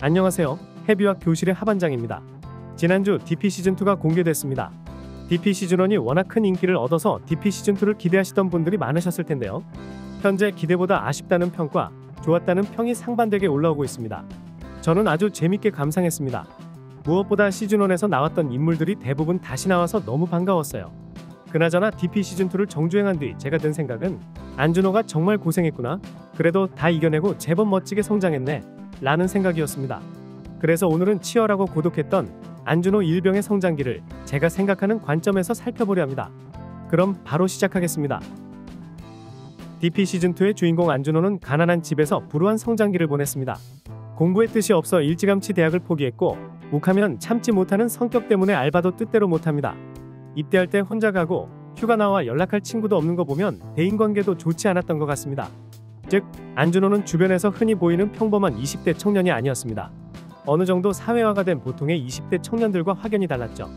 안녕하세요. 해비와 교실의 하반장입니다. 지난주 DP 시즌2가 공개됐습니다. DP 시즌1이 워낙 큰 인기를 얻어서 DP 시즌2를 기대하시던 분들이 많으셨을 텐데요. 현재 기대보다 아쉽다는 평과 좋았다는 평이 상반되게 올라오고 있습니다. 저는 아주 재밌게 감상했습니다. 무엇보다 시즌1에서 나왔던 인물들이 대부분 다시 나와서 너무 반가웠어요. 그나저나 DP 시즌2를 정주행한 뒤 제가 든 생각은 안준호가 정말 고생했구나. 그래도 다 이겨내고 제법 멋지게 성장했네. 라는 생각이었습니다. 그래서 오늘은 치열하고 고독했던 안준호 일병의 성장기를 제가 생각하는 관점에서 살펴보려 합니다. 그럼 바로 시작하겠습니다. DP 시즌2의 주인공 안준호는 가난한 집에서 불우한 성장기를 보냈습니다. 공부에 뜻이 없어 일찌감치 대학을 포기했고 욱하면 참지 못하는 성격 때문에 알바도 뜻대로 못합니다. 입대할 때 혼자 가고 휴가 나와 연락할 친구도 없는 거 보면 대인관계도 좋지 않았던 것 같습니다. 즉 안준호는 주변에서 흔히 보이는 평범한 20대 청년이 아니었습니다. 어느 정도 사회화가 된 보통의 20대 청년들과 확연히 달랐죠.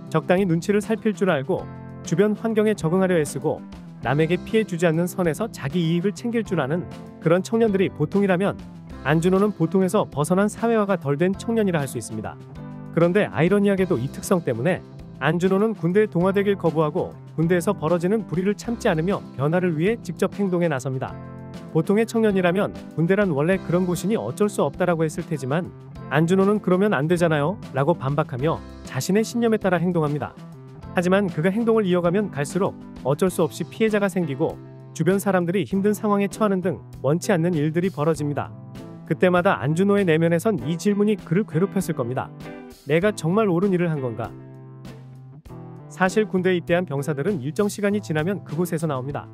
적당히 눈치를 살필 줄 알고 주변 환경에 적응하려 애쓰고 남에게 피해 주지 않는 선에서 자기 이익을 챙길 줄 아는 그런 청년들이 보통이라면 안준호는 보통에서 벗어난 사회화가 덜 된 청년이라 할 수 있습니다. 그런데 아이러니하게도 이 특성 때문에 안준호는 군대에 동화되길 거부하고 군대에서 벌어지는 불의를 참지 않으며 변화를 위해 직접 행동에 나섭니다. 보통의 청년이라면 군대란 원래 그런 곳이니 어쩔 수 없다라고 했을 테지만 안준호는 그러면 안 되잖아요 라고 반박하며 자신의 신념에 따라 행동합니다. 하지만 그가 행동을 이어가면 갈수록 어쩔 수 없이 피해자가 생기고 주변 사람들이 힘든 상황에 처하는 등 원치 않는 일들이 벌어집니다. 그때마다 안준호의 내면에선 이 질문이 그를 괴롭혔을 겁니다. 내가 정말 옳은 일을 한 건가? 사실 군대에 입대한 병사들은 일정 시간이 지나면 그곳에서 나옵니다.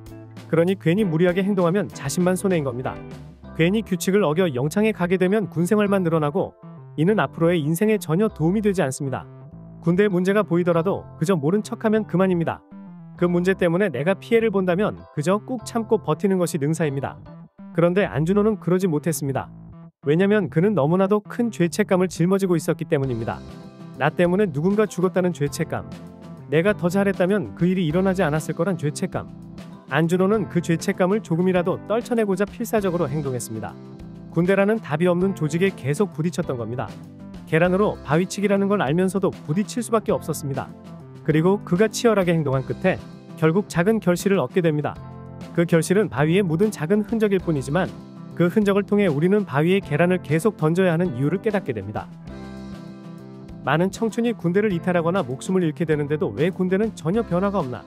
그러니 괜히 무리하게 행동하면 자신만 손해인 겁니다. 괜히 규칙을 어겨 영창에 가게 되면 군생활만 늘어나고 이는 앞으로의 인생에 전혀 도움이 되지 않습니다. 군대에 문제가 보이더라도 그저 모른 척하면 그만입니다. 그 문제 때문에 내가 피해를 본다면 그저 꾹 참고 버티는 것이 능사입니다. 그런데 안준호는 그러지 못했습니다. 왜냐면 그는 너무나도 큰 죄책감을 짊어지고 있었기 때문입니다. 나 때문에 누군가 죽었다는 죄책감. 내가 더 잘했다면 그 일이 일어나지 않았을 거란 죄책감. 안준호는 그 죄책감을 조금이라도 떨쳐내고자 필사적으로 행동했습니다. 군대라는 답이 없는 조직에 계속 부딪혔던 겁니다. 계란으로 바위치기라는 걸 알면서도 부딪힐 수밖에 없었습니다. 그리고 그가 치열하게 행동한 끝에 결국 작은 결실을 얻게 됩니다. 그 결실은 바위에 묻은 작은 흔적일 뿐이지만 그 흔적을 통해 우리는 바위에 계란을 계속 던져야 하는 이유를 깨닫게 됩니다. 많은 청춘이 군대를 이탈하거나 목숨을 잃게 되는데도 왜 군대는 전혀 변화가 없나?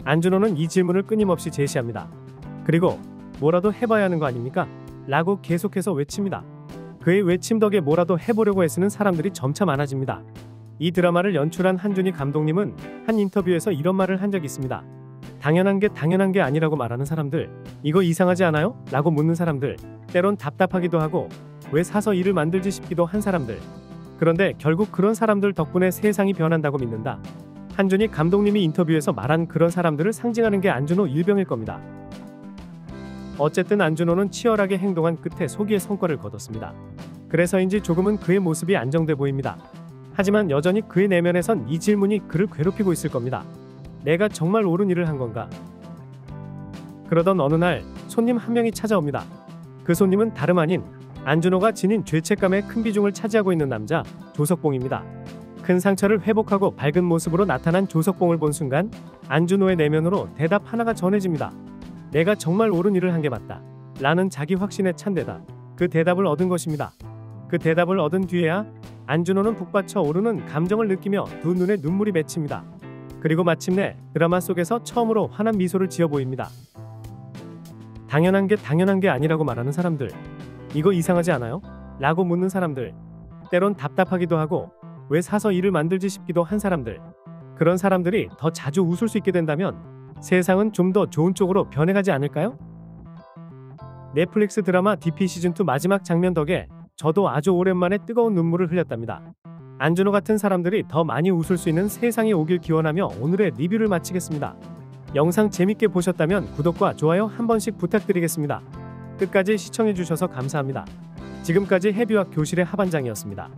안준호는 이 질문을 끊임없이 제시합니다. 그리고 뭐라도 해봐야 하는 거 아닙니까? 라고 계속해서 외칩니다. 그의 외침 덕에 뭐라도 해보려고 애쓰는 사람들이 점차 많아집니다. 이 드라마를 연출한 한준희 감독님은 한 인터뷰에서 이런 말을 한 적이 있습니다. 당연한 게 아니라고 말하는 사람들, 이거 이상하지 않아요? 라고 묻는 사람들, 때론 답답하기도 하고 왜 사서 일을 만들지 싶기도 한 사람들. 그런데 결국 그런 사람들 덕분에 세상이 변한다고 믿는다. 한준희 감독님이 인터뷰에서 말한 그런 사람들을 상징하는 게 안준호 일병일 겁니다. 어쨌든 안준호는 치열하게 행동한 끝에 소기의 성과를 거뒀습니다. 그래서인지 조금은 그의 모습이 안정돼 보입니다. 하지만 여전히 그의 내면에선 이 질문이 그를 괴롭히고 있을 겁니다. 내가 정말 옳은 일을 한 건가? 그러던 어느 날 손님 한 명이 찾아옵니다. 그 손님은 다름 아닌 안준호가 지닌 죄책감의 큰 비중을 차지하고 있는 남자 조석봉입니다. 큰 상처를 회복하고 밝은 모습으로 나타난 조석봉을 본 순간 안준호의 내면으로 대답 하나가 전해집니다. 내가 정말 옳은 일을 한 게 맞다. 라는 자기 확신에 찬 대답. 그 대답을 얻은 것입니다. 그 대답을 얻은 뒤에야 안준호는 북받쳐 오르는 감정을 느끼며 두 눈에 눈물이 맺힙니다. 그리고 마침내 드라마 속에서 처음으로 환한 미소를 지어 보입니다. 당연한 게 아니라고 말하는 사람들, 이거 이상하지 않아요? 라고 묻는 사람들, 때론 답답하기도 하고 왜 사서 일을 만들지 싶기도 한 사람들, 그런 사람들이 더 자주 웃을 수 있게 된다면 세상은 좀 더 좋은 쪽으로 변해가지 않을까요? 넷플릭스 드라마 DP 시즌2 마지막 장면 덕에 저도 아주 오랜만에 뜨거운 눈물을 흘렸답니다. 안준호 같은 사람들이 더 많이 웃을 수 있는 세상이 오길 기원하며 오늘의 리뷰를 마치겠습니다. 영상 재밌게 보셨다면 구독과 좋아요 한 번씩 부탁드리겠습니다. 끝까지 시청해주셔서 감사합니다. 지금까지 해비와 교실의 하반장이었습니다.